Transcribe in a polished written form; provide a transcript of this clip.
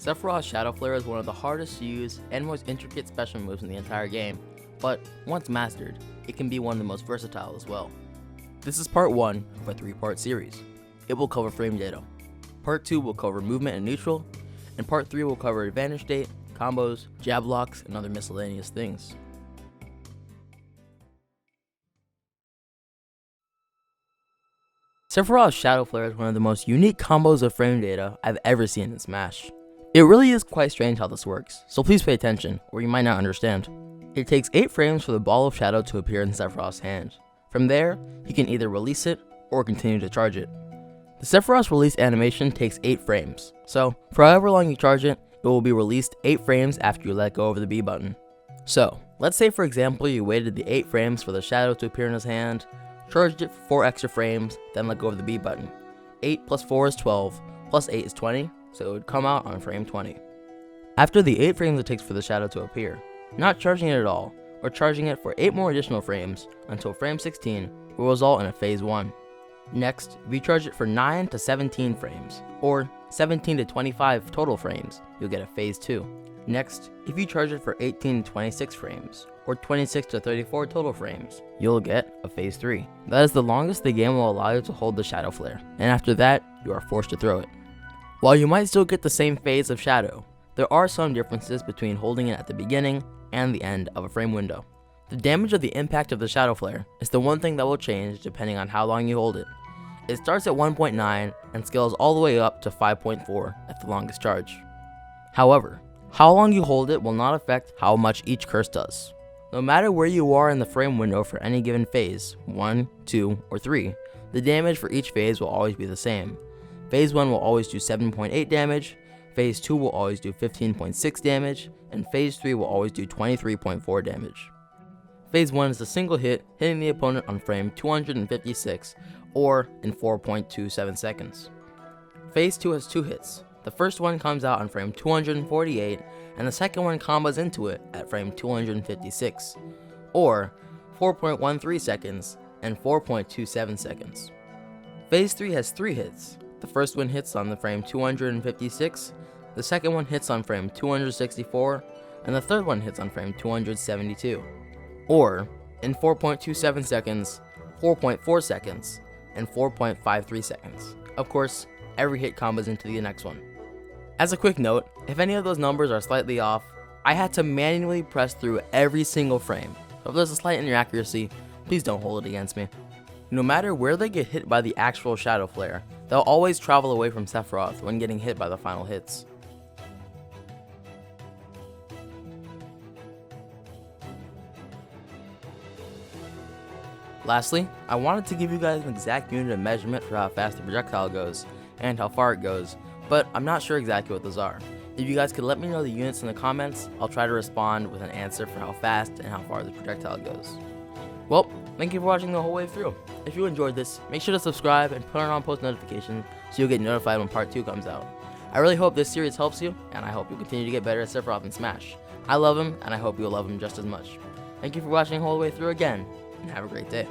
Sephiroth's Shadow Flare is one of the hardest to use and most intricate special moves in the entire game, but once mastered, it can be one of the most versatile as well. This is part 1 of a 3-part series. It will cover frame data. Part 2 will cover movement and neutral, and part 3 will cover advantage state, combos, jab locks, and other miscellaneous things. Sephiroth's Shadow Flare is one of the most unique combos of frame data I've ever seen in Smash. It really is quite strange how this works, so please pay attention, or you might not understand. It takes 8 frames for the ball of shadow to appear in Sephiroth's hand. From there, he can either release it, or continue to charge it. The Sephiroth's release animation takes 8 frames, so for however long you charge it, it will be released 8 frames after you let go of the B button. So, let's say for example you waited the 8 frames for the shadow to appear in his hand, charged it for 4 extra frames, then let go of the B button. 8 plus 4 is 12, plus 8 is 20, so it would come out on frame 20. After the 8 frames it takes for the shadow to appear, not charging it at all, or charging it for 8 more additional frames until frame 16 will result in a phase 1. Next, if you charge it for 9 to 17 frames, or 17 to 25 total frames, you'll get a phase 2. Next, if you charge it for 18 to 26 frames, or 26 to 34 total frames, you'll get a phase 3. That is the longest the game will allow you to hold the Shadow Flare, and after that, you are forced to throw it. While you might still get the same phase of shadow, there are some differences between holding it at the beginning and the end of a frame window. The damage of the impact of the Shadow Flare is the one thing that will change depending on how long you hold it. It starts at 1.9 and scales all the way up to 5.4 at the longest charge. However, how long you hold it will not affect how much each curse does. No matter where you are in the frame window for any given phase, 1, 2, or 3, the damage for each phase will always be the same. Phase 1 will always do 7.8 damage, Phase 2 will always do 15.6 damage, and Phase 3 will always do 23.4 damage. Phase 1 is a single hit hitting the opponent on frame 256, or in 4.27 seconds. Phase 2 has 2 hits. The first one comes out on frame 248, and the second one combos into it at frame 256, or 4.13 seconds and 4.27 seconds. Phase 3 has 3 hits. The first one hits on the frame 256, the second one hits on frame 264, and the third one hits on frame 272, or in 4.27 seconds, 4.4 seconds, and 4.53 seconds. Of course, every hit combos into the next one. As a quick note, if any of those numbers are slightly off, I had to manually press through every single frame. So if there's a slight inaccuracy, please don't hold it against me. No matter where they get hit by the actual Shadow Flare, they'll always travel away from Sephiroth when getting hit by the final hits. Lastly, I wanted to give you guys an exact unit of measurement for how fast the projectile goes, and how far it goes, but I'm not sure exactly what those are. If you guys could let me know the units in the comments, I'll try to respond with an answer for how fast and how far the projectile goes. Well, thank you for watching the whole way through. If you enjoyed this, make sure to subscribe and put on post notifications so you'll get notified when part 2 comes out. I really hope this series helps you, and I hope you continue to get better at Sephiroth and Smash. I love him, and I hope you'll love him just as much. Thank you for watching the whole way through again, and have a great day.